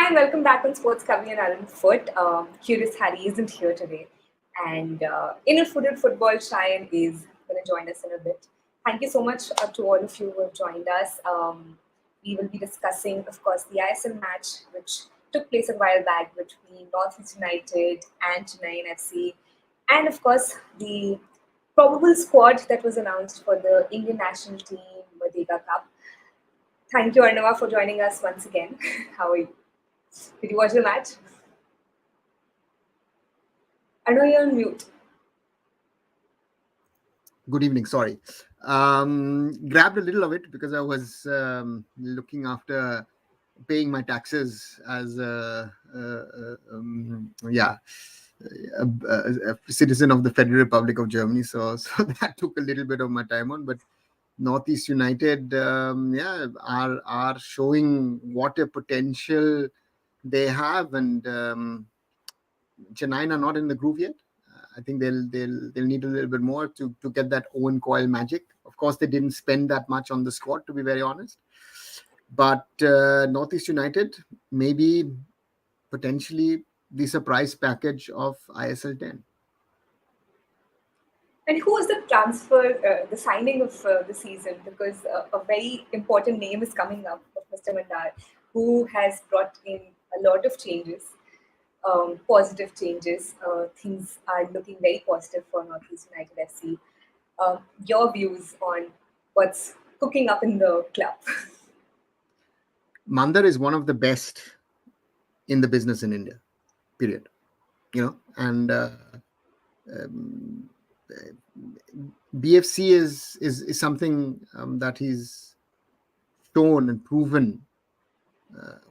Hi and welcome back on SportsKhabri and Alan Foot. CuriousHarry isn't here today, and Inner-Footed Football Cheyenne is going to join us in a bit. Thank you so much to all of you who have joined us. We will be discussing, of course, the ISL match which took place a while back between NorthEast United and Chennaiyin FC, and of course the probable squad that was announced for the Indian national team Merdeka Cup. Thank you, Arnava, for joining us once again. How are you? Did you watch the match? Arnava, you're on mute. Good evening. Sorry. Grabbed a little of it because I was looking after paying my taxes as a citizen of the Federal Republic of Germany. So that took a little bit of my time on. But NorthEast United, are showing what a potential they have, and Chennai are not in the groove yet. I think they'll need a little bit more to get that Owen Coyle magic. Of course, they didn't spend that much on the squad, to be very honest. But NorthEast United, maybe potentially the surprise package of ISL 10. And who was the transfer, the signing of the season? Because a very important name is coming up of Mr. Mandar, who has brought in a lot of changes, positive changes. Things are looking very positive for NorthEast United FC. Your views on what's cooking up in the club? Mandar is one of the best in the business in India, period. And BFC is something that he's shown and proven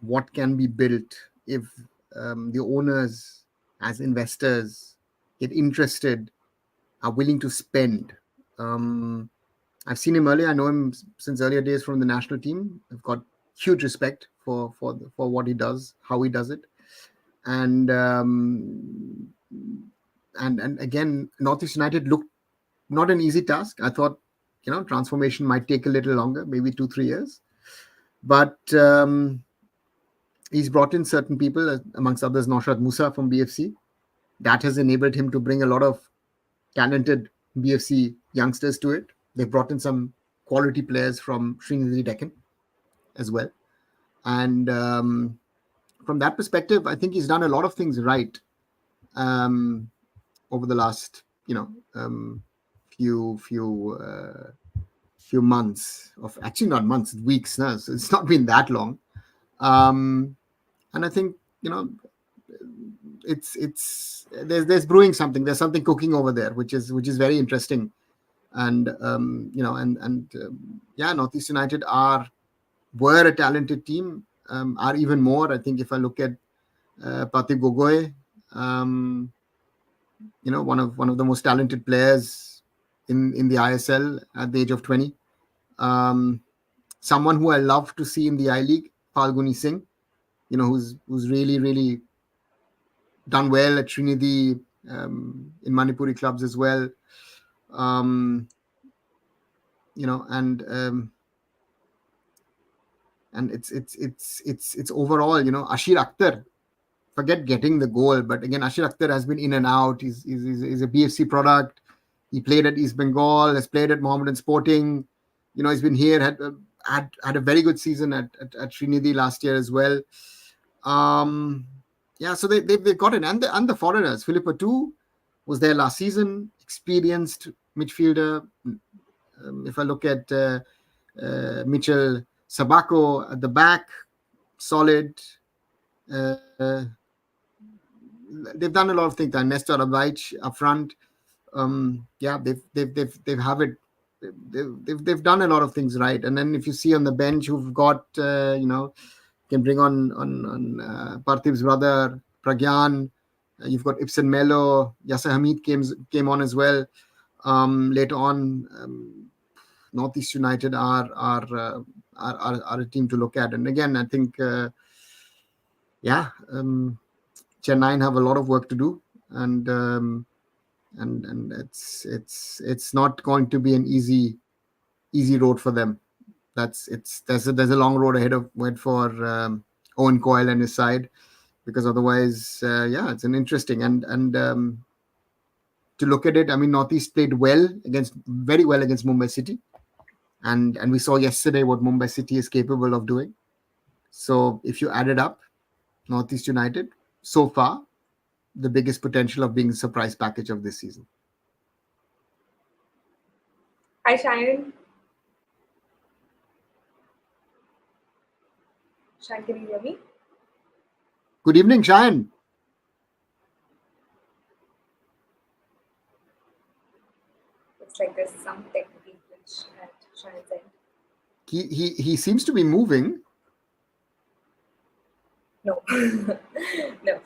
what can be built if the owners, as investors, get interested, are willing to spend. I've seen him earlier. I know him since earlier days from the national team. I've got huge respect for what he does, how he does it, and again, NorthEast United looked not an easy task. I thought, transformation might take a little longer, maybe 2-3 years, but he's brought in certain people, amongst others, Naushad Musa from BFC. That has enabled him to bring a lot of talented BFC youngsters to it. They've brought in some quality players from Srinidhi Deccan as well. And from that perspective, I think he's done a lot of things right over the last, few months of, actually not months, weeks now. So it's not been that long. And I think, there's brewing something. There's something cooking over there, which is very interesting. And NorthEast United were a talented team, are even more. I think if I look at Parthiv Gogoi, one of the most talented players in the ISL at the age of 20. Someone who I love to see in the I-League, Falguni Singh, who's really, really done well at Srinidhi, in Manipuri clubs as well. And it's overall, Ashir Akhtar, forget getting the goal, but again, Ashir Akhtar has been in and out. He's a BFC product. He played at East Bengal, has played at Mohammedan Sporting. He's been here, had a very good season at Srinidhi last year as well. So they've got it. And the foreigners, Philippa Tu was there last season, experienced midfielder. If I look at Mitchell Sabako at the back, solid. They've done a lot of things. Nestor Ablaich up front. They've done a lot of things right. And then if you see on the bench, who've got can bring on Parthiv's brother Pragyan. You've got Ibsen Melo. Yasser Hamid came on as well. Later on, NorthEast United are a team to look at. And again, I think Chennai have a lot of work to do, and it's not going to be an easy road for them. There's a long road ahead for Owen Coyle and his side, because otherwise, it's an interesting and to look at it. I mean, Northeast played very well against Mumbai City, and we saw yesterday what Mumbai City is capable of doing. So if you add it up, Northeast United so far the biggest potential of being a surprise package of this season. Hi, Shayan. Shayan, can you hear me? Good evening, Shayan. It's like there's some technical glitch at Shayan's end. He seems to be moving. No. No. Okay. No.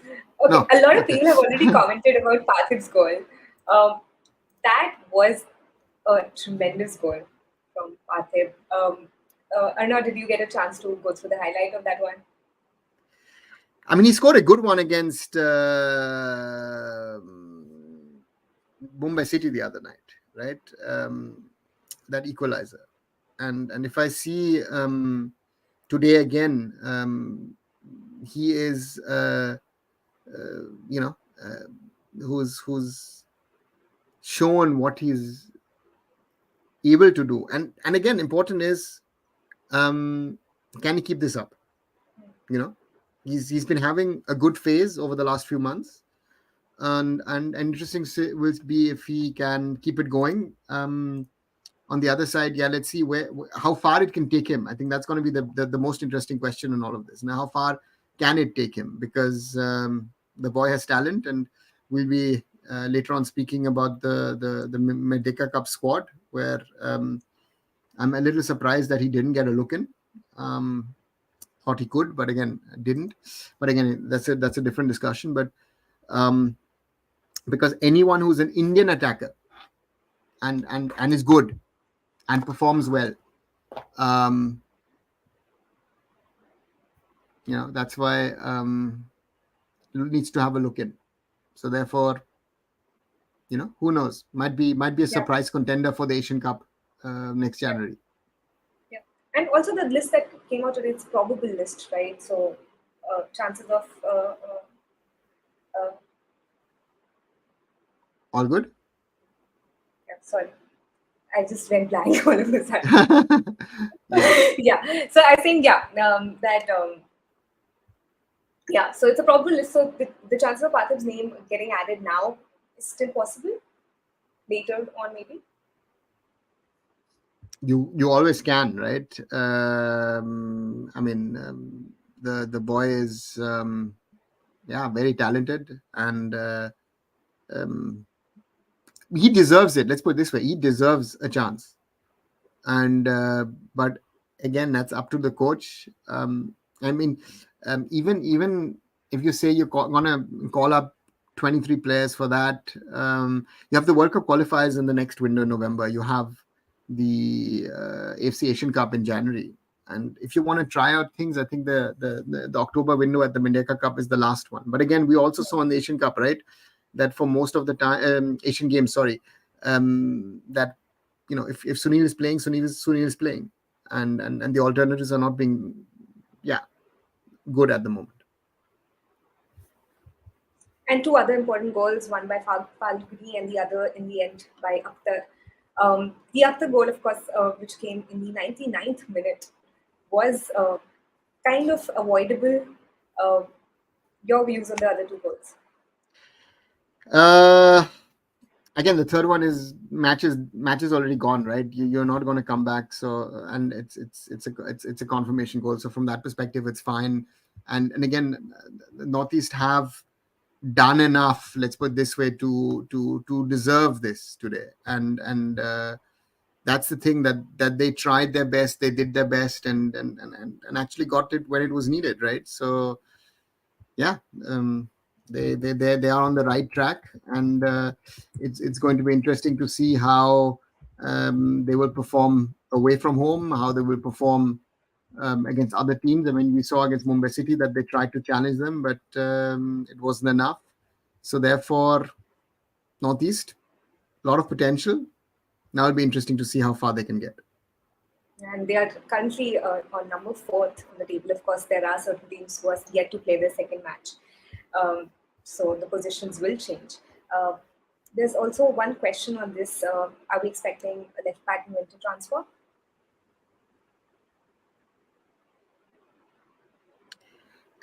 A lot of Okay. people have already commented about Pathib's goal. That was a tremendous goal from Pathib. Arnav, did you get a chance to go through the highlight of that one? I mean, he scored a good one against Mumbai City the other night, right? That equalizer. And if I see today again, he is, who's shown what he's able to do. And again, important is, can he keep this up? He's been having a good phase over the last few months, and interesting will be if he can keep it going. On the other side, let's see how far it can take him. I think that's going to be the most interesting question in all of this. Now, how far can it take him? Because the boy has talent, and we'll be later on speaking about the Merdeka Cup squad, where I'm a little surprised that he didn't get a look in. Thought he could, but again, didn't. But again, that's a different discussion. But because anyone who's an Indian attacker and is good and performs well, that's why needs to have a look in. So therefore, who knows? Might be a surprise contender for the Asian Cup next January. Yeah, and also the list that came out today, it's probable list, right? So chances of all good. Yeah, sorry, I just went blank all of a sudden. Yeah. So I think so it's a probable list. So the chances of Pathib's name getting added now is still possible. Later on, maybe. You always can, right? I mean, the boy is very talented, and he deserves it. Let's put it this way: he deserves a chance. And but again, that's up to the coach. I mean, even if you say you're gonna call up 23 players for that, you have the World Cup qualifiers in the next window in November. You have the AFC Asian Cup in January. And if you want to try out things, I think the October window at the Merdeka Cup is the last one. But again, we also saw in the Asian Cup, right, that for most of the time, Asian Games, that if Sunil is playing, Sunil is playing, and the alternatives are not being good at the moment. And two other important goals, one by Falguni and the other in the end by Akhtar. The Akhtar goal, of course, which came in the 99th minute, was kind of avoidable. Your views on the other two goals? Again, the third one is matches already gone, right? You're not going to come back. So, and it's a confirmation goal. So from that perspective, it's fine. And again, Northeast have done enough, let's put it this way, to deserve this today. And that's the thing, that they tried their best, they did their best, and actually got it when it was needed, right? So yeah, they are on the right track, and it's going to be interesting to see how they will perform away from home, how they will perform against other teams. I mean, we saw against Mumbai City that they tried to challenge them, but it wasn't enough. So therefore, Northeast, a lot of potential. Now it'll be interesting to see how far they can get. And they are currently on number fourth on the table. Of course, there are certain teams who are yet to play their second match, so the positions will change. Uh, there's also one question on this: are we expecting a left back in winter transfer?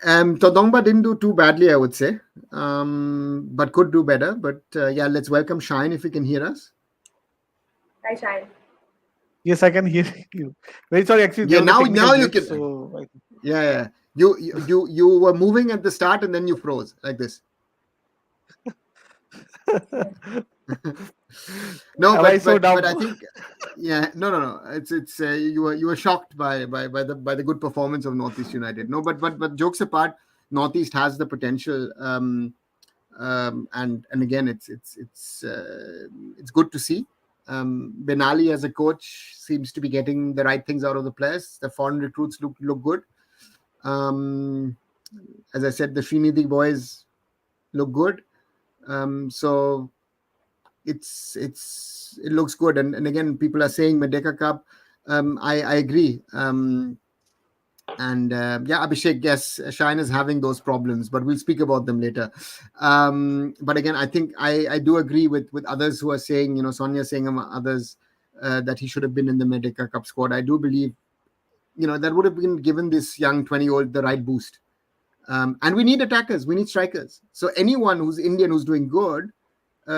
Todongba didn't do too badly, I would say, but could do better. But yeah, let's welcome Shine if you can hear us. Hi, Shine. Yes, I can hear you. Very sorry, actually, Yeah, there was a technical now you glitch. can. So, Yeah. You were moving at the start and then you froze like this. No, am I so but dumb? I think yeah, no. It's you were shocked by the good performance of Northeast United. No, but jokes apart, Northeast has the potential. And again, it's good to see. Benali as a coach seems to be getting the right things out of the players. The foreign recruits look good. Um, as I said, the Srinidhi boys look good. So it looks good. And again, people are saying Merdeka Cup. I agree. And yeah, Abhishek, yes, Shine is having those problems, but we'll speak about them later. But again, I think I do agree with others who are saying, Sonia saying among others that he should have been in the Merdeka Cup squad. I do believe, that would have been given this young 20-year-old the right boost. And we need attackers, we need strikers. So anyone who's Indian who's doing good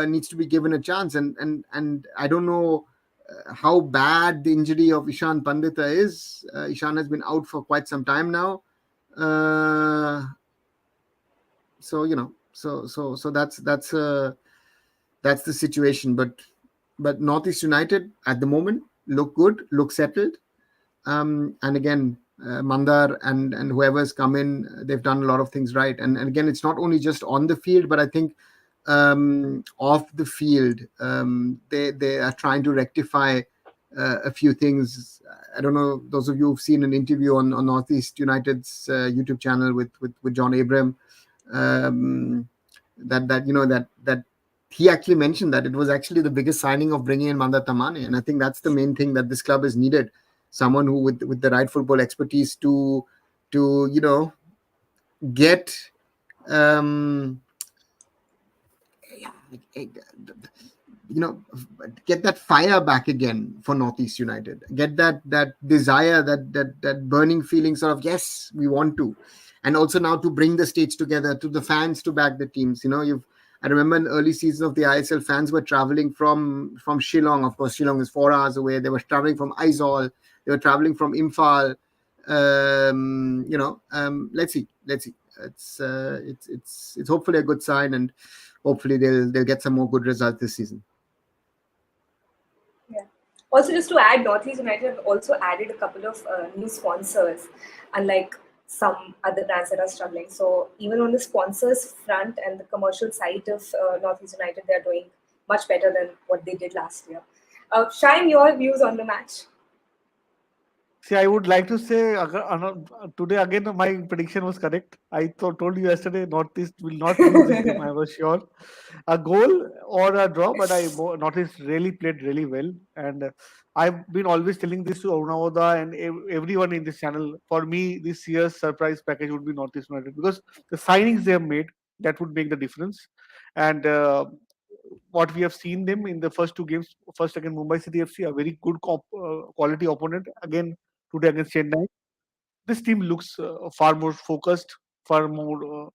needs to be given a chance. And I don't know how bad the injury of Ishan Pandita is. Ishan has been out for quite some time now. Uh, so that's the situation. But Northeast United at the moment look good, look settled. And again, Mandar and whoever's come in, they've done a lot of things right. And again, it's not only just on the field, but I think off the field, they are trying to rectify a few things. I don't know, those of you who've seen an interview on Northeast United's YouTube channel with John Abraham, that he actually mentioned that it was actually the biggest signing of bringing in Mandar Tamane. And I think that's the main thing that this club has needed. Someone who with the right football expertise to get get that fire back again for Northeast United. Get that desire, that burning feeling, sort of, yes, we want to. And also now to bring the states together, to the fans to back the teams. I remember in early season of the ISL, fans were traveling from Shillong. Of course, Shillong is 4 hours away. They were traveling from Aizawl. They were traveling from Imphal. Let's see. It's hopefully a good sign, and hopefully they'll get some more good results this season. Yeah. Also, just to add, Northeast United have also added a couple of new sponsors, unlike some other brands that are struggling. So even on the sponsors front and the commercial side of Northeast United, they're doing much better than what they did last year. Shine, your views on the match? See, I would like to say today again my prediction was correct. I told you yesterday Northeast will not lose this game. I was sure a goal or a draw, but Northeast really played really well, and I've been always telling this to Arunavoda and everyone in this channel. For me, this year's surprise package would be Northeast United because the signings they have made that would make the difference, and what we have seen them in the first two games, first against Mumbai City FC, a very good quality opponent. Again today against Chennai, this team looks far more focused, far more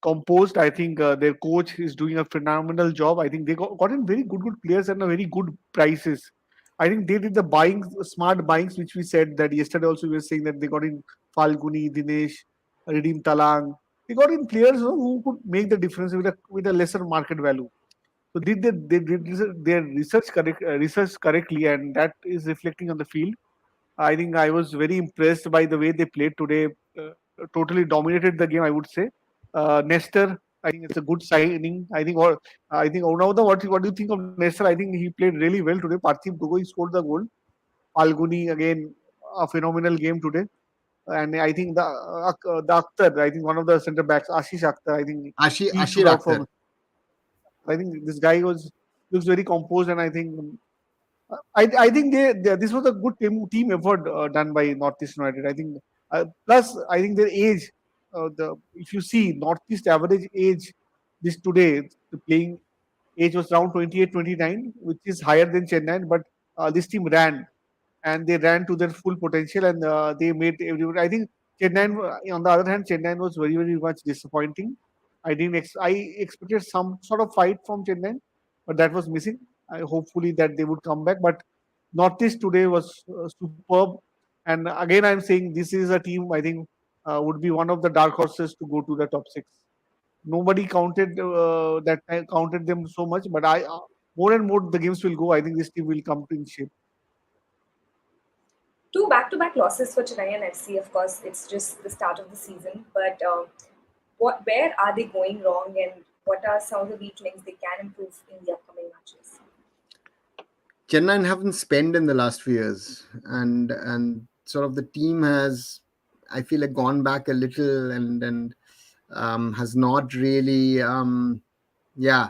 composed. I think their coach is doing a phenomenal job. I think they got in very good players and a very good prices. I think they did the buying, smart buyings, which we said that yesterday also we were saying that they got in Falguni, Dinesh, Redeem Talang. They got in players who could make the difference with a lesser market value. So they did their research correctly, and that is reflecting on the field. I think I was very impressed by the way they played today. Totally dominated the game, I would say. Nestor, I think it's a good signing. I think Onauda, what do you think of Nestor? I think he played really well today. Parthiv Gogoi scored the goal. Falguni again, a phenomenal game today. And I think the Akhtar, I think one of the centre backs, Ashish Akhtar, I think he Ashir stood out Akhtar. for. I think this guy looks very composed, and I think I think this was a good team effort done by Northeast United. I think plus I think their age, the if you see Northeast average age this today the playing age was around 28, 29, which is higher than Chennai, but this team ran and they ran to their full potential and they made everyone. I think Chennai, on the other hand, Chennai was very very much disappointing. I expected some sort of fight from Chennai, but that was missing. I hopefully that they would come back, but Northeast today was superb. And again, I'm saying this is a team I think would be one of the dark horses to go to the top six. Nobody counted them so much, but I more and more the games will go. I think this team will come to in shape. Two back-to-back losses for Chennaiyin FC. Of course, it's just the start of the season, but where are they going wrong, and what are some of the weak links they can improve in the upcoming matches? Chennai haven't spent in the last few years, and sort of the team has, I feel like, gone back a little and has not really, yeah.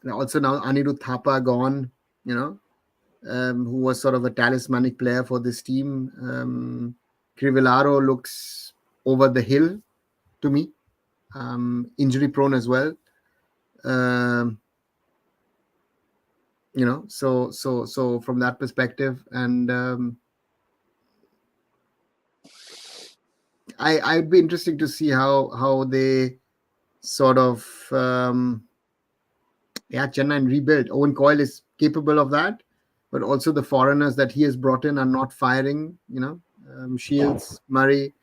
Also now Anirudh Thapa gone, who was sort of a talismanic player for this team. Crivellaro looks over the hill to me, injury prone as well. So from that perspective, and I'd be interesting to see how they sort of Chennai rebuild. Owen Coyle is capable of that, but also the foreigners that he has brought in are not firing. Shields, Murray.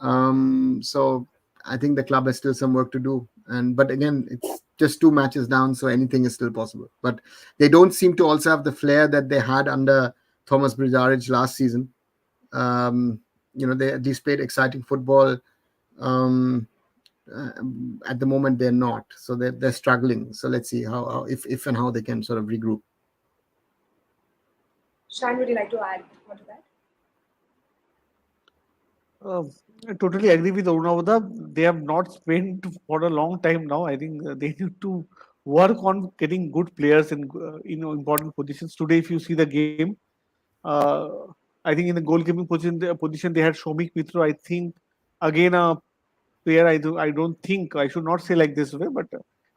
So I think the club has still some work to do. But again, it's just 2 matches down, so anything is still possible. But they don't seem to also have the flair that they had under Thomas Brizaric last season. They at least played exciting football. At the moment, they're not, so they're struggling. So let's see how if and how they can sort of regroup. Shine, would you like to add on to that? I totally agree with Arunavada. They have not spent for a long time now. I think they need to work on getting good players in important positions. Today, if you see the game, uh, I think in the goalkeeping position they had Shomik Mitra. I think again a player. I don't think I should not say like this way, but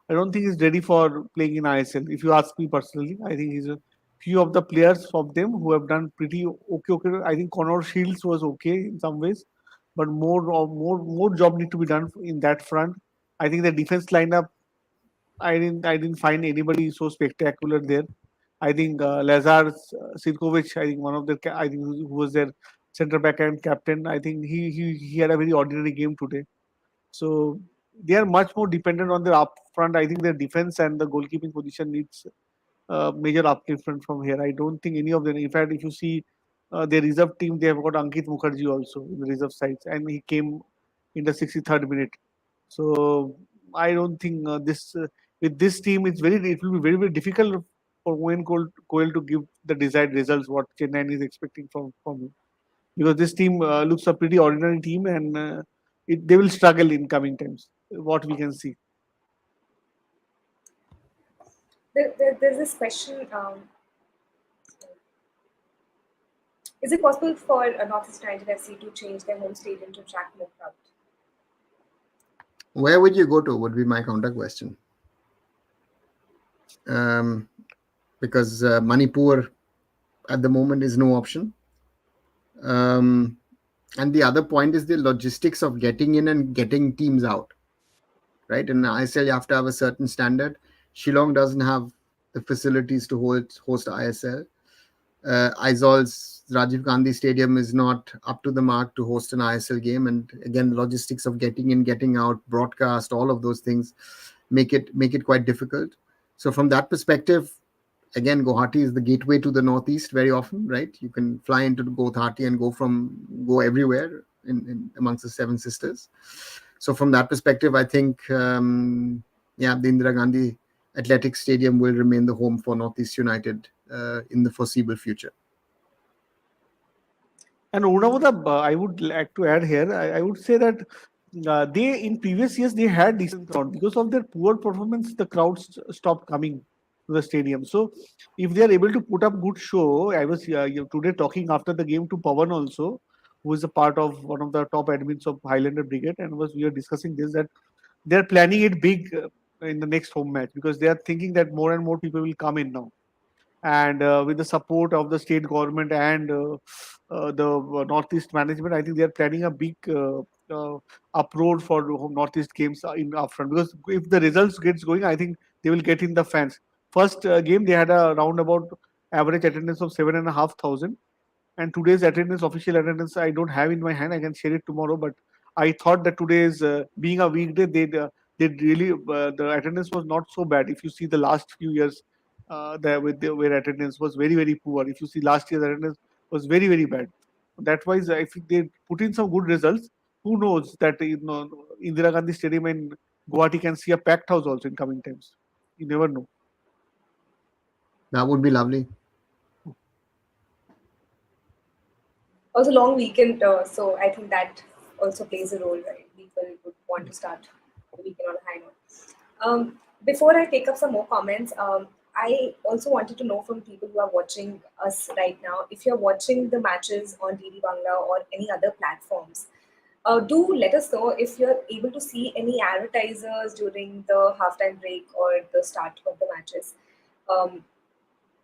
I don't think he's ready for playing in ISL. If you ask me personally, I think he's a few of the players of them who have done pretty okay. Okay, I think Connor Shields was okay in some ways, but more job need to be done in that front. I think the defense lineup. I didn't find anybody so spectacular there. I think Lazar Sirkovic, I think one of the I think who was their centre back and captain. I think he had a very ordinary game today. So they are much more dependent on their up front. I think their defense and the goalkeeping position needs major upliftment from here. I don't think any of them. In fact, if you see their reserve team, they have got Ankit Mukherjee also in the reserve sides, and he came in the 63rd minute. So I don't think this with this team, it will be very very difficult for Owen Coyle to give the desired results what Chennai is expecting from him, because this team looks a pretty ordinary team and they will struggle in coming times. What we can see. There's this question. Is it possible for Northeast United FC to change their home stadium to attract more crowd? Where would you go to? Would be my counter question. Because Manipur at the moment is no option. And the other point is the logistics of getting in and getting teams out. Right? In ISL, you have to have a certain standard. Shillong doesn't have the facilities to host ISL. Aizaul's Rajiv Gandhi Stadium is not up to the mark to host an ISL game. And again, logistics of getting in, getting out, broadcast, all of those things make it quite difficult. So from that perspective, again, Guwahati is the gateway to the Northeast very often, right? You can fly into Guwahati and go everywhere in amongst the Seven Sisters. So from that perspective, I think, the Indira Gandhi Athletics Stadium will remain the home for Northeast United in the foreseeable future. And Unavada, I would like to add here, I would say that they in previous years they had decent crowd. Because of their poor performance, the crowds stopped coming. to the stadium. So if they are able to put up good show, I was today talking after the game to Pawan also, who is a part of one of the top admins of Highlander Brigade, and we are discussing this, that they are planning it big in the next home match, because they are thinking that more and more people will come in now, and with the support of the state government and the Northeast management, I think they are planning a big uproar for Northeast games in upfront. Because if the results gets going, I think they will get in the fans. First game they had a roundabout average attendance of 7,500, and today's attendance, official attendance, I don't have in my hand. I can share it tomorrow. But I thought that today's being a weekday, they really the attendance was not so bad. If you see the last few years, where attendance was very very poor. If you see last year's attendance was very very bad. That's why if they put in some good results, who knows that Indira Gandhi Stadium in Guwahati can see a packed house also in coming times. You never know. That would be lovely. It was a long weekend, so I think that also plays a role, right? People would want to start the weekend on a high note. Before I take up some more comments, I also wanted to know from people who are watching us right now, if you're watching the matches on DD Bangla or any other platforms, do let us know if you're able to see any advertisers during the halftime break or the start of the matches. Um,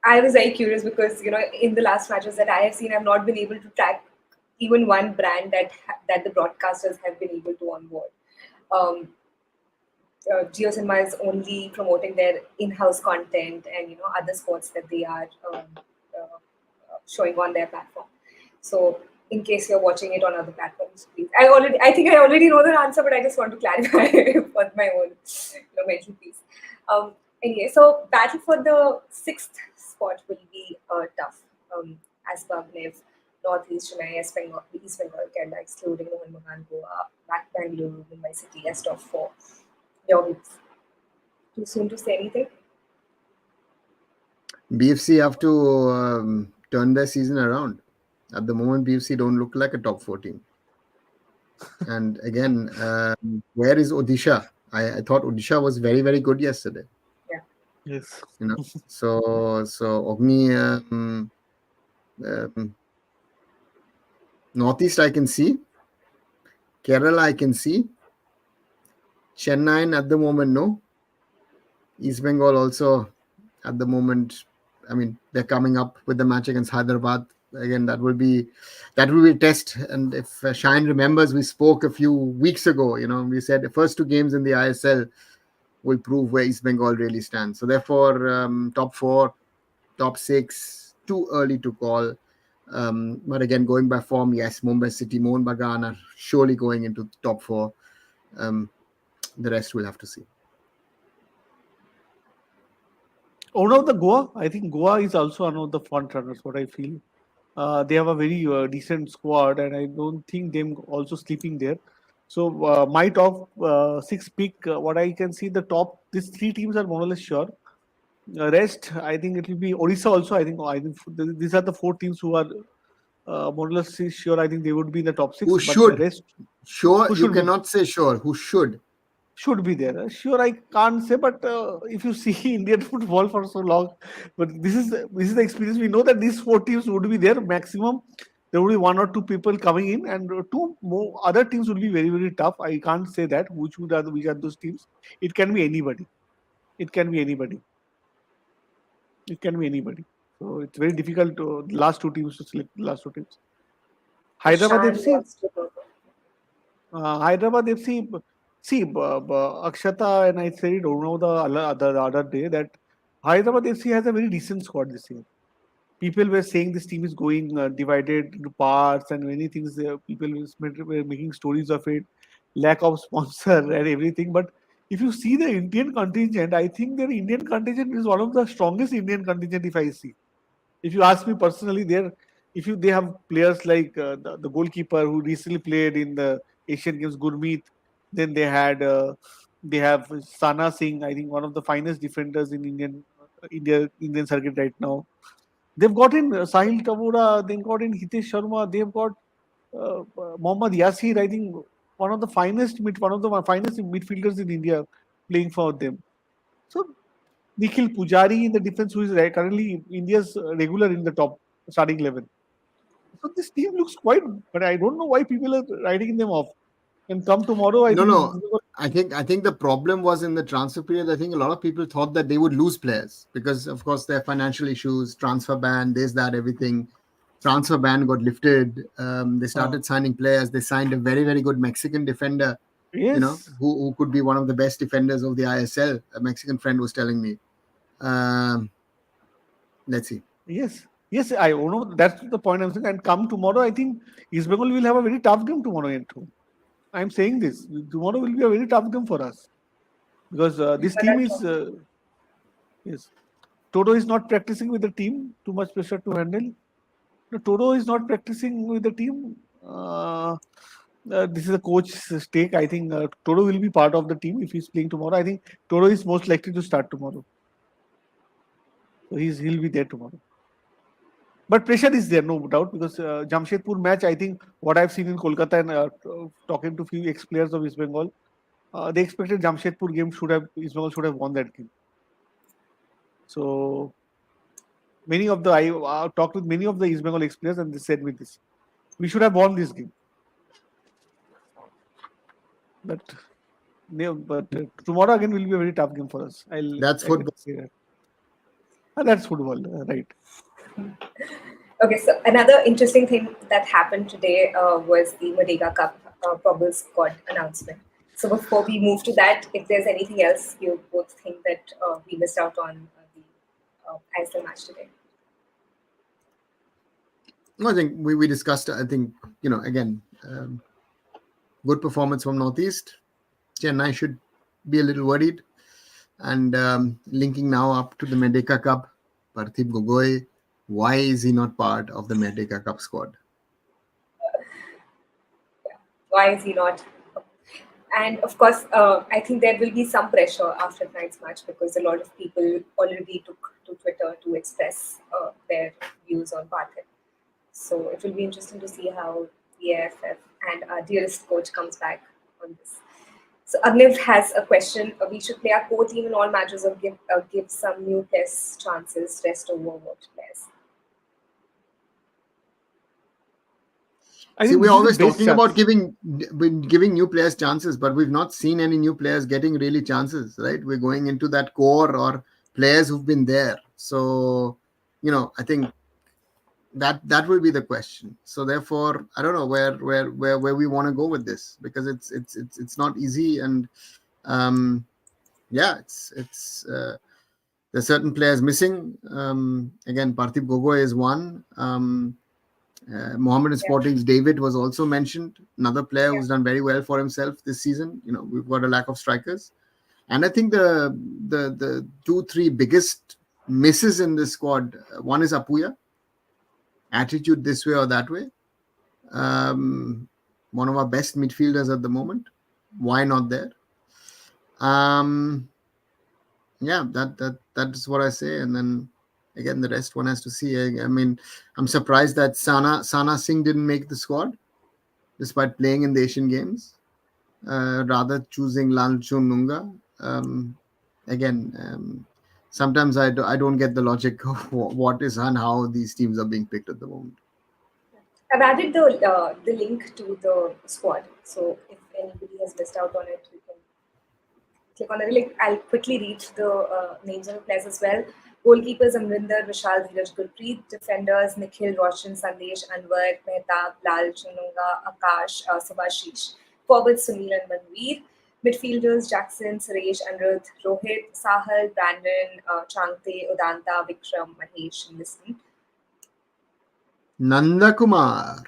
I was very curious because in the last matches that I have seen, I've not been able to track even one brand that the broadcasters have been able to onboard. Um, Geo Cinema is only promoting their in-house content and other sports that they are showing on their platform. So, in case you're watching it on other platforms, please. I think I already know the answer, but I just want to clarify for my own mental peace. Um, anyway, so battle for the sixth spot will be tough, as per Nev, Northeast, Chennai, East Bengal, Kerala, excluding Mohan Bagan, Goa, Bangalore, Mumbai City as top four. Your views. Too soon to say anything? BFC have to turn their season around. At the moment, BFC don't look like a top 4 team. And again, where is Odisha? I thought Odisha was very, very good yesterday. Yeah. Yes. So Ogni, Northeast I can see. Kerala I can see. Chennai at the moment, no. East Bengal also at the moment. I mean, they're coming up with the match against Hyderabad. Again, that will be a test. And if Shine remembers, we spoke a few weeks ago. We said the first 2 games in the ISL will prove where East Bengal really stands. So therefore, top 4, top 6, too early to call. But again, going by form, yes, Mumbai City, Mohun Bagan are surely going into top 4. The rest we'll have to see. Out of the Goa, I think Goa is also one of the front runners. What I feel, they have a very decent squad, and I don't think them also sleeping there. So my top 6 pick, what I can see, these 3 teams are more or less sure. Rest, I think it will be Odisha also. I think these are the 4 teams who are more or less sure. I think they would be in the top 6. Who But the should? rest, Sure, who you should be cannot say sure. Who should? there. Sure, I can't say, but if you see Indian football for so long, but this is the experience. We know that these 4 teams would be there maximum. There would be 1 or 2 people coming in, and 2 more other teams would be very very tough. I can't say that which are those teams. It can be anybody. It can be anybody. It can be anybody. So it's very difficult to last 2 teams to select the last 2 teams. Hyderabad Shan FC. wants to go. Hyderabad FC. See, Akshata and I said it over the other day that Hyderabad FC has a very decent squad this year. People were saying this team is going divided into parts and many things. People were making stories of it, lack of sponsor and everything. But if you see the Indian contingent, I think their Indian contingent is one of the strongest Indian contingent if I see. If you ask me personally, they have players like the goalkeeper who recently played in the Asian Games, Gurmeet. Then they have Sana Singh, I think one of the finest defenders in Indian circuit right now. They've got in Sahil Tabura, they've got in Hitesh Sharma, they've got Mohammad Yasir, I think one of the finest midfielders in India playing for them. So Nikhil Pujari in the defense, who is currently India's regular in the top starting 11. So this team looks quite, but I don't know why people are writing them off. And come tomorrow, I think. No. I think the problem was in the transfer period. I think a lot of people thought that they would lose players because, of course, there are financial issues, transfer ban, this, that, everything. Transfer ban got lifted. They started signing players. They signed a very, very good Mexican defender, Yes. who could be one of the best defenders of the ISL. A Mexican friend was telling me. Let's see. Yes, I know that's the point I'm saying. And come tomorrow, I think East Bengal will have a very tough game tomorrow at home. I'm saying this. Tomorrow will be a very tough game for us. Because this team is, yes, Toto is not practicing with the team, too much pressure to handle. No, Toto is not practicing with the team. This is a coach's stake. I think Toto will be part of the team if he's playing tomorrow. I think Toto is most likely to start tomorrow. So he'll be there tomorrow. But pressure is there, no doubt, because Jamshedpur match, I think what I've seen in Kolkata and talking to few ex-players of East Bengal, they expected Jamshedpur game East Bengal should have won that game. So I talked with many of the East Bengal ex-players and they said me this. We should have won this game. But tomorrow again will be a very tough game for us. That's football. Say that. That's football, right. Okay, so another interesting thing that happened today was the Merdeka Cup probable squad announcement. So before we move to that, if there's anything else you both think that we missed out on the ISL match today? I think we discussed, I think, again, good performance from NorthEast. Chennai should be a little worried. And linking now up to the Merdeka Cup, Parthiv Gogoi, why is he not part of the Merdeka Cup squad? Why is he not? And of course, I think there will be some pressure after tonight's match because a lot of people already took to Twitter to express their views on Parthiv. So it will be interesting to see how the AFF and our dearest coach comes back on this. So Agniv has a question. We should play our core team in all matches or give some new players chances, rest overworked players. See, we're always talking about giving new players chances, but we've not seen any new players getting really chances, right? We're going into that core or players who've been there. So, I think that will be the question. So therefore, I don't know where we want to go with this because it's not easy and there's certain players missing. Again, Parthiv Gogoi is one. Mohammedan Sporting's David was also mentioned. Another player who's done very well for himself this season. We've got a lack of strikers, and I think the 2-3 biggest misses in this squad. One is Apuya. Attitude this way or that way. One of our best midfielders at the moment. Why not there? That is what I say, and then. Again, the rest one has to see. I mean, I'm surprised that Sana Singh didn't make the squad, despite playing in the Asian Games. Rather choosing Lalchon Nunga. Sometimes I don't get the logic of what is and how these teams are being picked at the moment. I've added the link to the squad, so if anybody has missed out on it, you can click on the link. I'll quickly read the names of the players as well. Goalkeepers Amrinder, Vishal, Dheeraj, Gurpreet. Defenders Nikhil, Roshan, Sandesh, Anwar, Mehtab, Lal, Chanunga, Akash, Subhashish. Forwards Sunil and Manveer. Midfielders Jackson, Suresh, Anirudh, Rohit, Sahal, Brandon, Changte, Udanta, Vikram, Mahesh, and Liston. Nandakumar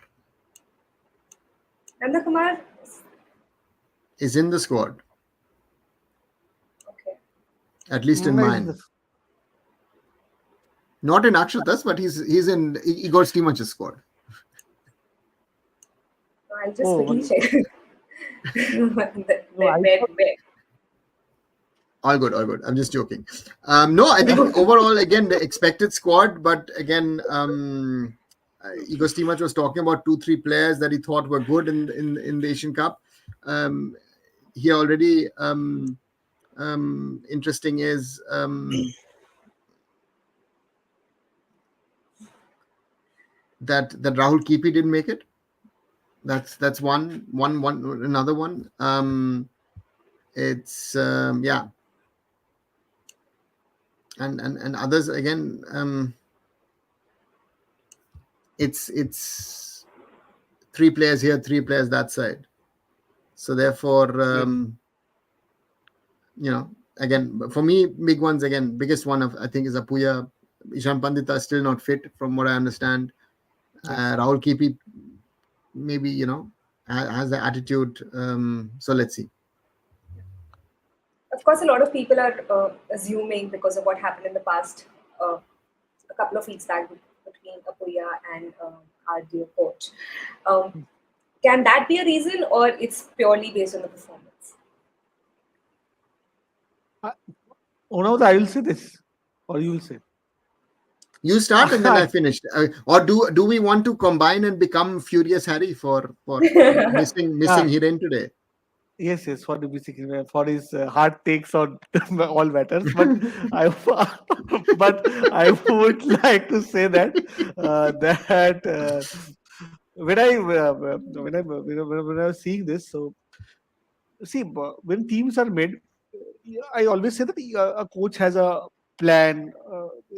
is in the squad. Okay. At least in mine. Not in Akshata's, but he's in Igor Stimach's squad. I'll just quickly check. All good. I'm just joking. No, I think overall, again, the expected squad, but again, Igor Stimach was talking about 2-3 players that he thought were good in the Asian Cup. He already interesting is that Rahul Keepi didn't make it. That's one. Another one. It's yeah, and others again. It's 3 players here, 3 players that side. So therefore, again, for me, big ones again. Biggest one I think is Apuya. Ishan Pandita is still not fit, from what I understand. Rahul Keepi maybe has the attitude. So let's see. Of course, a lot of people are assuming, because of what happened in the past, a couple of weeks back between Apuya and our dear coach. Can that be a reason, or it's purely based on the performance? Now I will say this, or you will say. You start and then I finish. Or do we want to combine and become Furious Harry for missing Hiren today? Yes, for the basic, for his hard takes on all matters. But I would like to say that when I was seeing this, so see, when teams are made, I always say that a coach has a plan.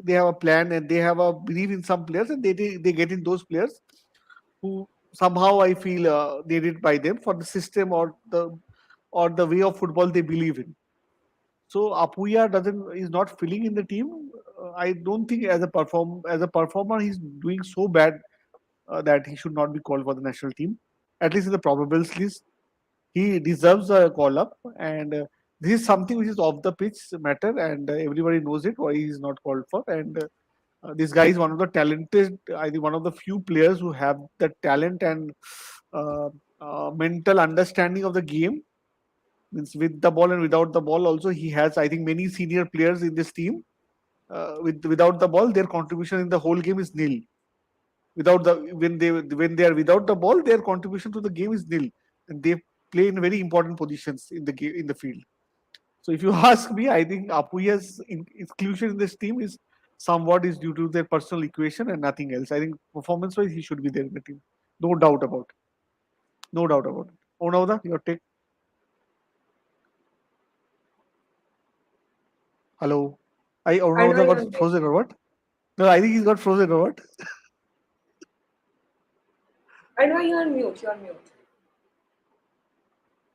They have a plan and they have a belief in some players, and they get in those players who somehow I feel they did by them for the system or the way of football they believe in. So Apuya is not filling in the team. I don't think as a performer he's doing so bad that he should not be called for the national team. At least in the probables list, he deserves a call up, and this is something which is off the pitch matter, and everybody knows it why he is not called for. And this guy is one of the talented, I think one of the few players who have the talent and mental understanding of the game. Means with the ball and without the ball, also he has, I think, many senior players in this team. Without the ball, their contribution in the whole game is nil. When they are without the ball, their contribution to the game is nil, and they play in very important positions in the field. So if you ask me, I think Apuya's inclusion in this team is due to their personal equation and nothing else. I think performance-wise, he should be there in the team. No doubt about it. No doubt about it. Onauda, your take? Hello? Onauda got frozen or what? No, I think he's got frozen or what? I know you're on mute. You're on mute.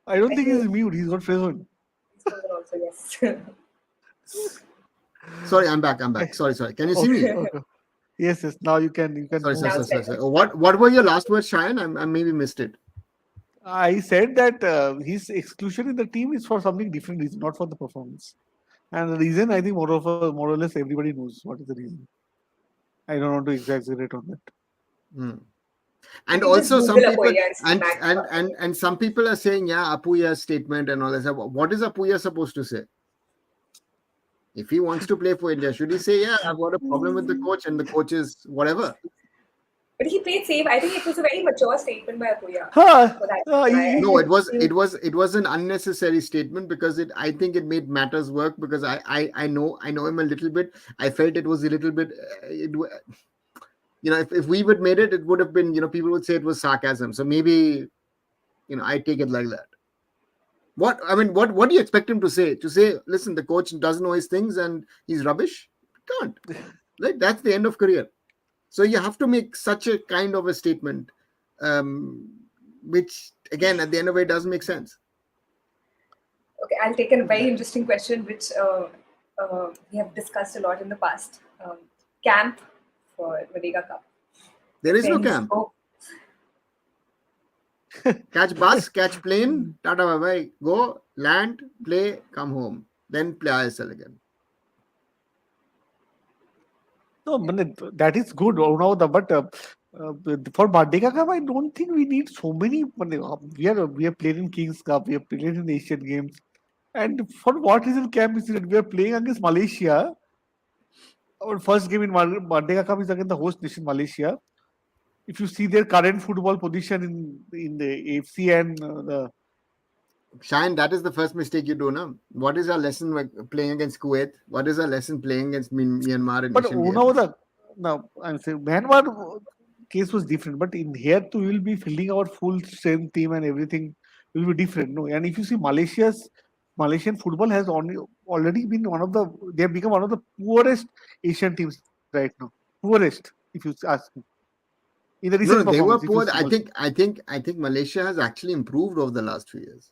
I don't think he's mute. He's got frozen. He's frozen also, yes. Sorry, I'm back. Sorry. Can you see me? Okay. Yes. Now you can. Sorry. What were your last words, Shayan? I maybe missed it. I said that his exclusion in the team is for something different reason, not for the performance. And the reason, I think, more or less, everybody knows what is the reason. I don't want to exaggerate on that. And also some people and some people are saying, yeah, Apuya's statement and all that. What is Apuya supposed to say? If he wants to play for India, should he say, yeah, I've got a problem with the coach and the coach is whatever? But he played safe. I think it was a very mature statement by Apuya. No, it was an unnecessary statement because I think it made matters work because I know him a little bit. I felt it was a little bit. If we would made it would have been, people would say it was sarcasm. So maybe, I take it like that. What do you expect him to say? To say, listen, the coach doesn't know his things and he's rubbish? Can't. Right? That's the end of career. So you have to make such a kind of a statement, which, again, at the end of it, doesn't make sense. Okay, I'll take a very interesting question, which we have discussed a lot in the past. Camp for Merdeka Cup. There is no camp. Catch bus, catch plane, tata bye-bye, go, land, play, come home. Then play ISL again. No, that is good. But for Merdeka Cup, I don't think we need so many. We are playing in Kings Cup, we are playing in Asian Games. And for what reason camp is it? We are playing against Malaysia. Our first game in Merdeka Cup is against the host nation, Malaysia. If you see their current football position in the AFC and Shine, that is the first mistake you do now. What is our lesson playing against Kuwait? What is our lesson playing against Myanmar in But Asian one of Games? the now I'm saying Myanmar case was different, but in here too we will be filling our full strength team and everything will be different. No, and if you see Malaysian football has already been one of the they have become one of the poorest Asian teams right now. Poorest, if you ask me. In the recent No, no, they performance, were if you poor. see also. I think Malaysia has actually improved over the last few years.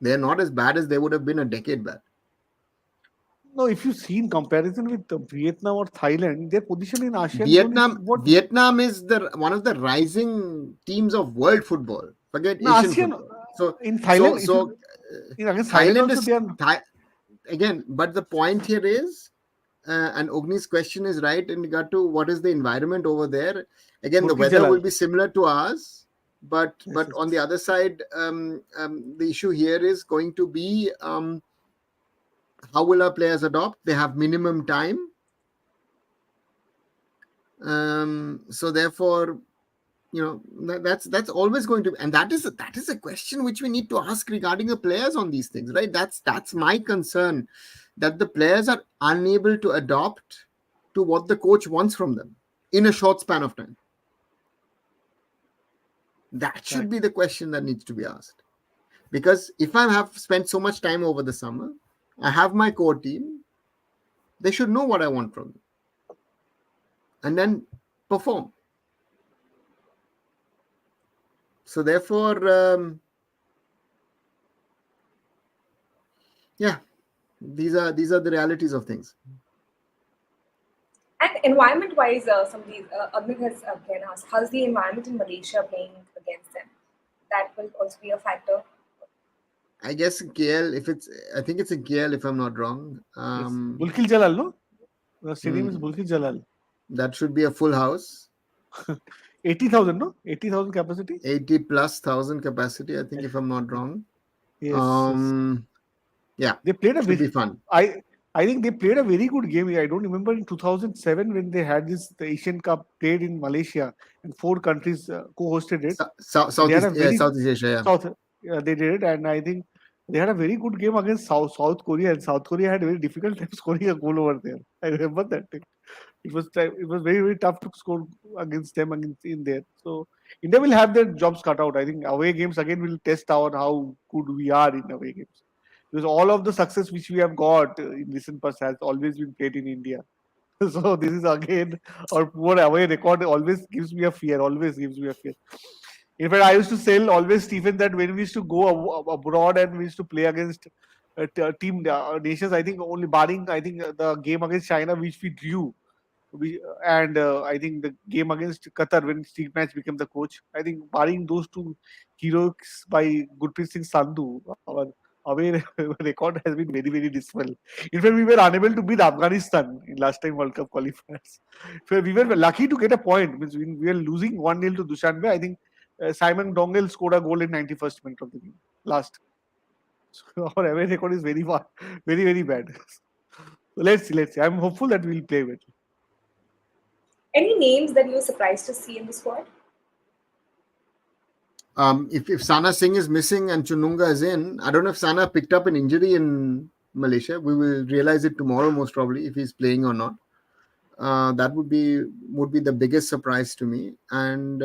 They're not as bad as they would have been a decade back. No, if you see in comparison with Vietnam or Thailand, their position in ASEAN zone is what Vietnam is the one of the rising teams of world football. Forget no Asian ASEAN football. So in Thailand. If you uh, in against Thailand Thailand also is they are again. But the point here is, and Ogni's question is right in regard to what is the environment over there. Again, the Murki weather Jalal. will be similar to ours, Yes, but yes. on the other side, the issue here is going to be how will our players adopt? They have minimum time. So therefore, that's always going to, and that is a question which we need to ask regarding the players on these things, right? That's my concern, that the players are unable to adopt to what the coach wants from them in a short span of time. That should Correct. be the question that needs to be asked, because if I have spent so much time over the summer, I have my core team, they should know what I want from them and then perform. So therefore, yeah, these are the realities of things. And environment-wise, somebody Agni has again asked, how's the environment in Malaysia playing against them? That will also be a factor. I guess in KL, I think it's in KL if I'm not wrong. Yes. Bulkil Jalal, no? The stadium is Hmm, Bulkil Jalal. that should be a full house, 80,000, no? 80,000 capacity? 80 plus thousand capacity, I think, if I'm not wrong. Yes, yes. Yeah, They played a should very, be fun. I think they played a very good game. I don't remember in 2007 when they had the Asian Cup played in Malaysia and four countries co-hosted it. They had a very Southeast Asia, yeah. South, they did it, and I think they had a very good game against South Korea, and South Korea had a very difficult time scoring a goal over there. I remember that. It was very very tough to score against them against in there. So India will have their jobs cut out. I think away games again will test out how good we are in away games, because all of the success which we have got in recent past has always been played in India. So this is again our poor away record always gives me a fear. Always gives me a fear. In fact, I used to tell always Stephen that when we used to go abroad and we used to play against team nations, I think only barring I think the game against China which we drew, and I think the game against Qatar when Steve Match became the coach. I think barring those two heroes by Gurpreet Singh Sandhu, our away record has been very very dismal. In fact, we were unable to beat Afghanistan in last time World Cup qualifiers. So we were lucky to get a point. Means we were losing 1-0 to Dushanbe. I think Simon Dongle scored a goal in 91st minute of the game. Last. So our away record is very very bad. So let's see, let's see. I'm hopeful that we'll play well. Any names that you were surprised to see in the squad? If Sana Singh is missing and Chununga is in, I don't know if Sana picked up an injury in Malaysia. We will realize it tomorrow, most probably, if he's playing or not. That would be the biggest surprise to me. And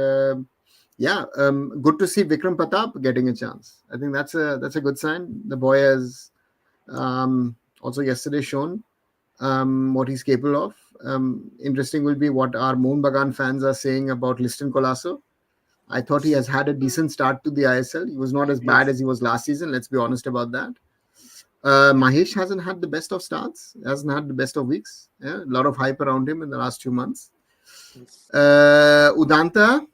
good to see Vikram Pratap getting a chance. I think that's a good sign. The boy has also yesterday shown what he's capable of. Interesting will be what our Mohun Bagan fans are saying about Liston Colasso. I thought he has had a decent start to the ISL. He was not as bad as he was last season. Let's be honest about that. Mahesh hasn't had the best of starts, hasn't had the best of weeks. Yeah? A lot of hype around him in the last 2 months. Udanta,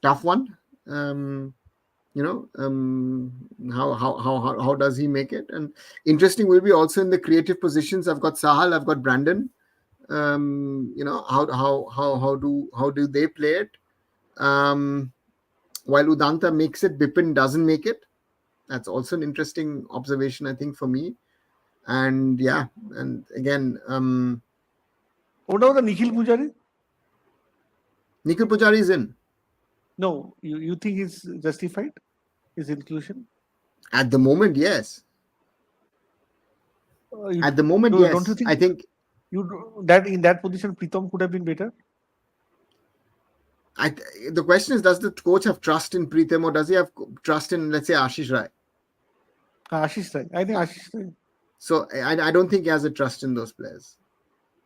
tough one. How does he make it? And interesting will be also in the creative positions. I've got Sahal, I've got Brandon. How do they play it? While Udanta makes it, Bipin doesn't make it. That's also an interesting observation, I think, for me. And yeah, and again, what about the Nikhil Pujari? Nikhil Pujari is in. No, you think he's justified? his inclusion? At the moment, yes. You, At the moment, don't you yes. think I think that in that position Pritam could have been better? the question is, does the coach have trust in Pritham, or does he have trust in, let's say, Ashish Rai? Ashish Rai. I think Ashish Rai. So I don't think he has a trust in those players.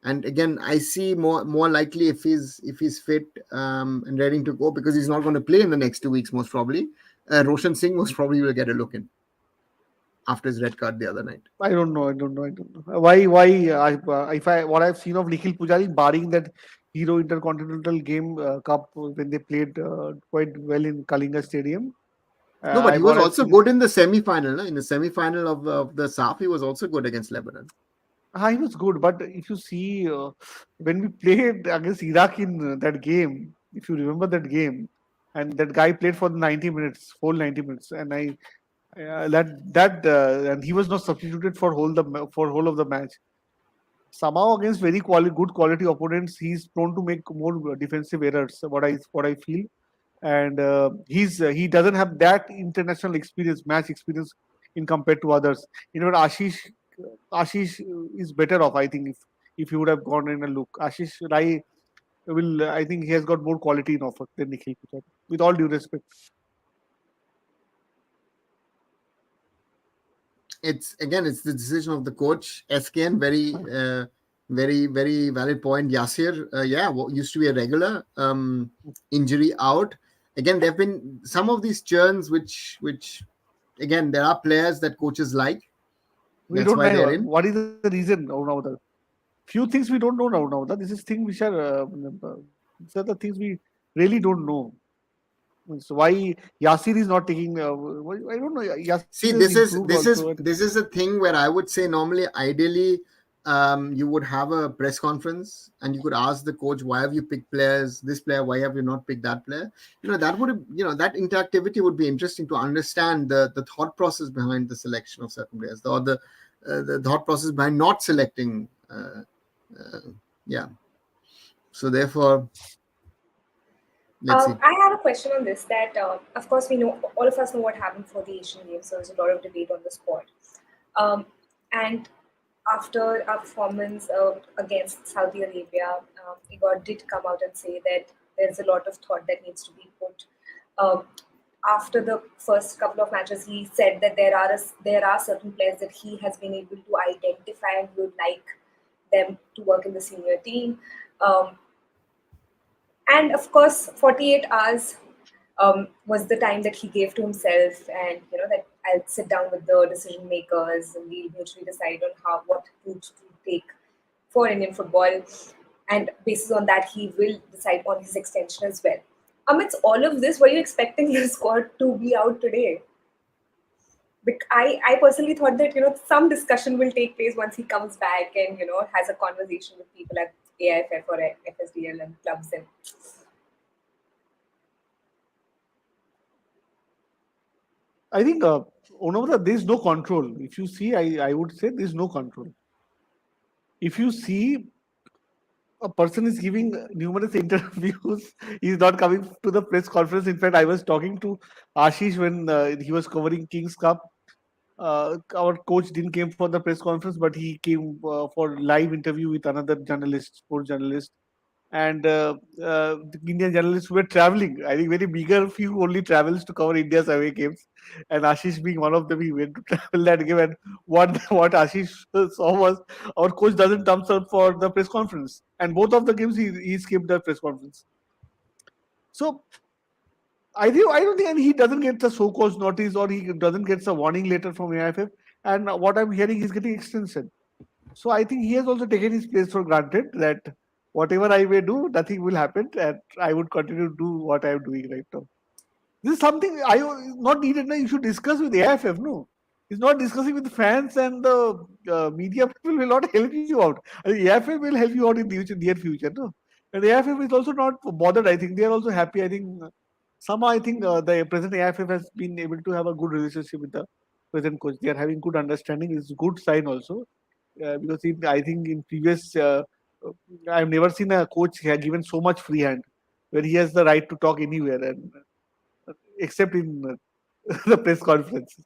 And again, I see more likely if he's fit and ready to go, because he's not going to play in the next 2 weeks most probably. Roshan Singh most probably will get a look in after his red card the other night. I don't know. I don't know. I don't know. Why? If I what I've seen of Nikhil Pujari, barring that Hero Intercontinental Game Cup when they played quite well in Kalinga Stadium. No, but he was What I've also seen, good in the semi-final. No? In the semi-final of the SAF, he was also good against Lebanon. he was good. But if you see when we played against Iraq in that game, if you remember that game, and that guy played for 90 minutes, whole 90 minutes, and and he was not substituted for whole of the match. Somehow against very good quality opponents, he's prone to make more defensive errors. What I feel, and he doesn't have that international experience, match experience, in compared to others. You know, Ashish is better off, I think, if he would have gone in a look. Ashish Rai will, I think, he has got more quality in offer than Nikhil Pujari. With all due respect. It's the decision of the coach. SKN, very valid point. Yasir, used to be a regular, injury out. Again, there have been some of these churns which again, there are players that coaches like. We That's don't why they're know in. what is the reason now. Few things we don't know now. This is things which are these are the things we really don't know. So why Yasir is not taking? I don't know. Yasir See, has this is improved this also. is this is a thing where I would say normally, ideally, you would have a press conference and you could ask the coach, why have you picked players, this player, why have you not picked that player? That would that interactivity would be interesting to understand the thought process behind the selection of certain players, or the thought process behind not selecting. Yeah. So therefore, let's see. I have a question on this. That of course we know, all of us know what happened for the Asian Games. So there's a lot of debate on the sport. And after our performance against Saudi Arabia, Igor did come out and say that there's a lot of thought that needs to be put. Um, After the first couple of matches, he said that there are certain players that he has been able to identify and would like them to work in the senior team. Um, and of course, 48 hours was the time that he gave to himself, and that I'll sit down with the decision makers and we'll mutually decide on what route to take for Indian football, and basis on that he will decide on his extension as well. Amidst all of this, were you expecting the squad to be out today? I personally thought that some discussion will take place once he comes back and has a conversation with people at AIFF or FSDL and clubs and. I think there's no control. If you see, I would say there's no control. If you see a person is giving numerous interviews, he's not coming to the press conference. In fact, I was talking to Ashish when he was covering Kings Cup. Our coach didn't came for the press conference, but he came for live interview with another journalist, sports journalist, and the Indian journalists were traveling. I think very bigger few only travels to cover India's away games, and Ashish being one of them, he went to travel that game. And what Ashish saw was our coach doesn't thumbs up for the press conference, and both of the games he skipped the press conference. So I don't think, and he doesn't get the so-called notice, or he doesn't get a warning letter from AIFF. And what I'm hearing, he's getting extension. So I think he has also taken his place for granted that whatever I may do, nothing will happen, and I would continue to do what I am doing right now. This is something I not needed. No, you should discuss with AIFF. No, he's not discussing with fans, and the media people will not help you out. I think AIFF will help you out in the near future. No, and AIFF is also not bothered. I think they are also happy. I think somehow I think the present AIFF has been able to have a good relationship with the present coach. They are having good understanding. It's a good sign also because I think in previous I've never seen a coach given so much free hand where he has the right to talk anywhere and except in the press conferences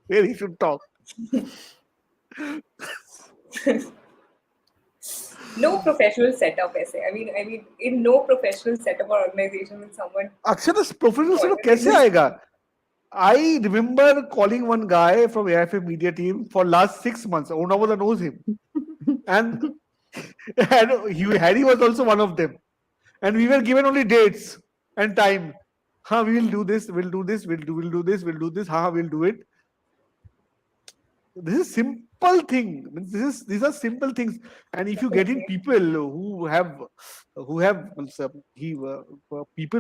where he should talk. No professional setup, I say. I mean, in no professional setup or organization will someone Akshay, this professional sort of conversate कैसे this. आएगा? I remember calling one guy from AFA media team for last 6 months. Onawala knows him, and Harry was also one of them. And we were given only dates and time. We will do this. We'll do this. We'll do this. We'll do this. We'll do it. This is simple thing. These are simple things. And if you get in people who have people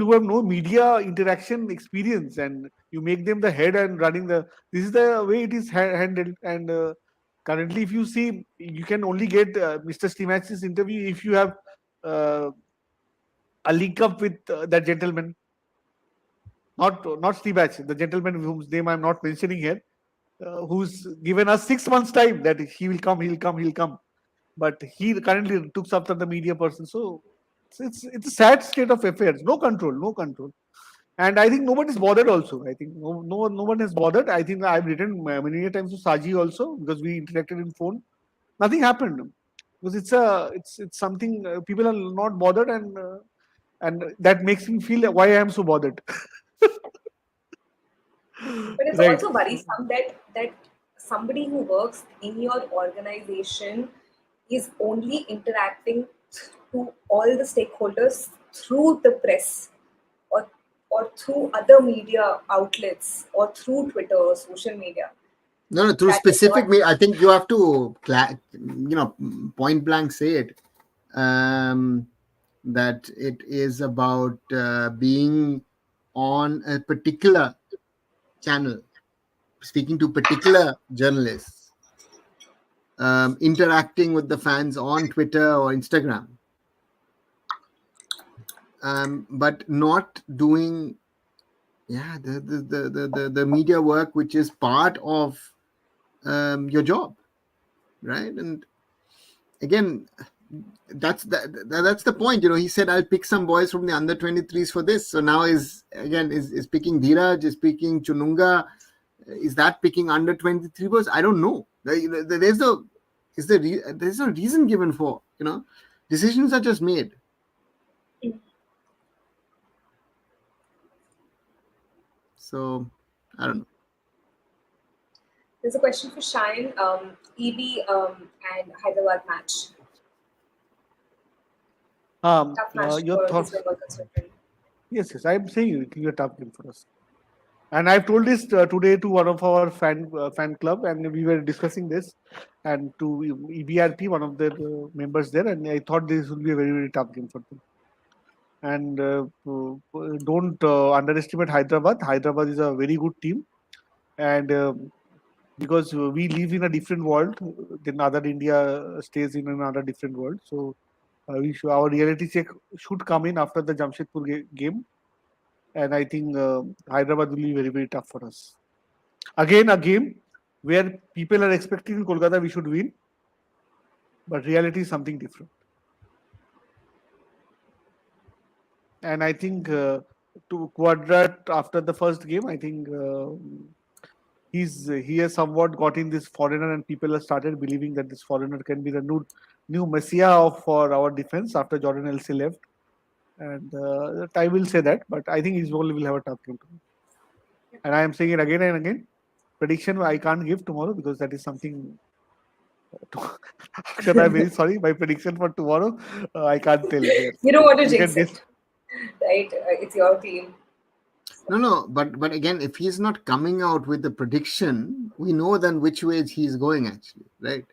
who have no media interaction experience, and you make them the head and running this is the way it is handled. And currently, if you see, you can only get Mr. Stimax's interview if you have uh, a link up with that gentleman, not Steve, the gentleman whose name I'm not mentioning here, who's given us 6 months time that he'll come. But he currently looks after the media person. So it's a sad state of affairs. No control, no control. And I think nobody's bothered also. I think no one has bothered. I think I've written many times to Saji also because we interacted in phone. Nothing happened because it's something people are not bothered, and that makes me feel why I am so bothered. But it's Right. also worrisome that somebody who works in your organization is only interacting to all the stakeholders through the press or or through other media outlets or through Twitter or social media. No, through That is specific what me. I think you have to, point blank say it. That it is about being on a particular channel, speaking to particular journalists, interacting with the fans on Twitter or Instagram, but not doing the media work which is part of your job, right? And again, that's the point. He said, I'll pick some boys from the under 23s for this. So now is picking Dheeraj, is picking Chununga. Is that picking under 23 boys? I don't know. There's no reason given for, decisions are just made. So I don't know. there's a question for Shine. EB and Hyderabad match. Tough match Your for East thoughts? Bengal considering. Yes. I'm saying you're tough game for us. And I've told this today to one of our fan club, and we were discussing this, and to EBRP, one of the members there, and I thought this would be a very, very tough game for them. And don't underestimate Hyderabad. Hyderabad is a very good team, and because we live in a different world, then other India stays in another different world. So our reality check should come in after the Jamshedpur game, and I think Hyderabad will be very, very tough for us. Again, a game where people are expecting in Kolkata we should win, but reality is something different. And I think to Quadrat after the first game, I think he has somewhat got in this foreigner, and people have started believing that this foreigner can be the new messiah for our defense after Jordan Elsey left. And time will say that, but I think Israel will have a tough game tomorrow. And I am saying it again and again. Prediction I can't give tomorrow because that is something. I'm very sorry. My prediction for tomorrow, I can't tell here. You don't want to You can jinx guess. it, right? It's your team. No, but again, if he's not coming out with the prediction, we know then which way he's going actually, right?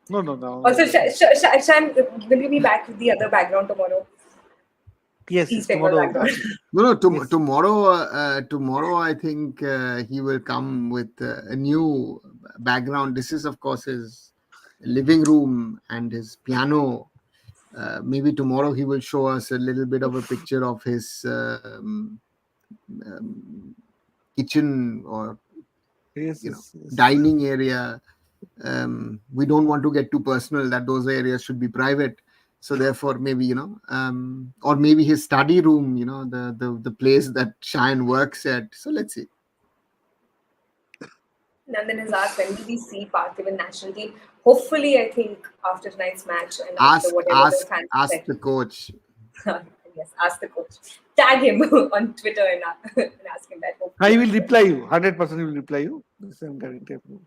No. Also, Shine, will you be back with the other background tomorrow? Yes, East Bengal tomorrow. background. No, Yes. tomorrow I think he will come with a new background. This is, of course, his living room and his piano. Maybe tomorrow he will show us a little bit of a picture of his kitchen or Yes. dining area. We don't want to get too personal, that those areas should be private. So therefore, maybe or maybe his study room, the place that Cheyenne works at. So let's see. Nandan has asked when will we see Parthiv in national team? Hopefully, I think after tonight's match and after Ask whatever the ask fans ask said. the coach. Yes, ask the coach. Tag him on Twitter and ask him that. I will reply you. 100% he will reply you. This I'm guarantee of you.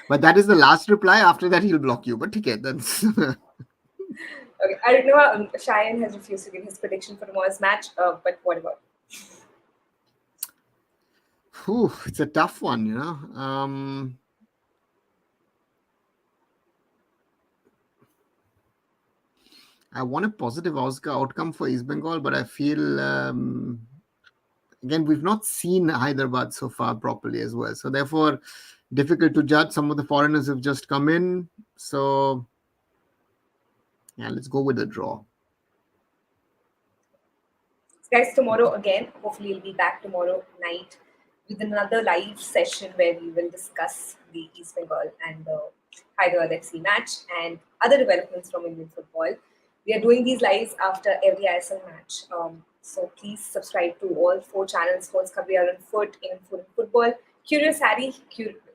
But that is the last reply. After that, he'll block you. But okay, that's Okay, I don't know. Cheyenne has refused to give his prediction for tomorrow's match, but what about? it's a tough one, I want a positive outcome for East Bengal, but I feel again we've not seen Hyderabad so far properly as well. So therefore, difficult to judge. Some of the foreigners have just come in, so yeah, let's go with a draw. Guys, tomorrow again, hopefully we'll be back tomorrow night with another live session where we will discuss the East Bengal and the Hyderabad FC match and other developments from Indian football. We are doing these lives after every ISL match. So please subscribe to all 4 channels. SportsKhabri are on foot in football. CuriousHarry.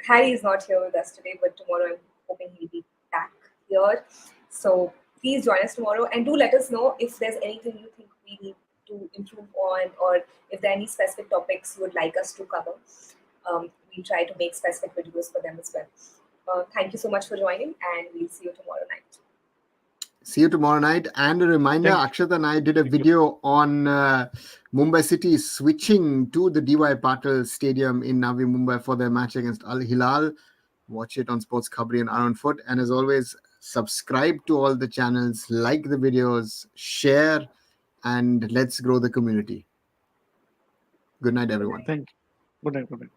Harry is not here with us today, but tomorrow I'm hoping he'll be back here. So please join us tomorrow and do let us know if there's anything you think we need to improve on, or if there are any specific topics you would like us to cover. We try to make specific videos for them as well. Thank you so much for joining, and we'll see you tomorrow night. See you tomorrow night. And a reminder, Akshat and I did a video on Mumbai City switching to the DY Patil Stadium in Navi Mumbai for their match against Al Hilal. Watch it on SportsKhabri and Aaron Foot. And as always, subscribe to all the channels, like the videos, share, and let's grow the community. Good night, everyone. Thank you. Good night.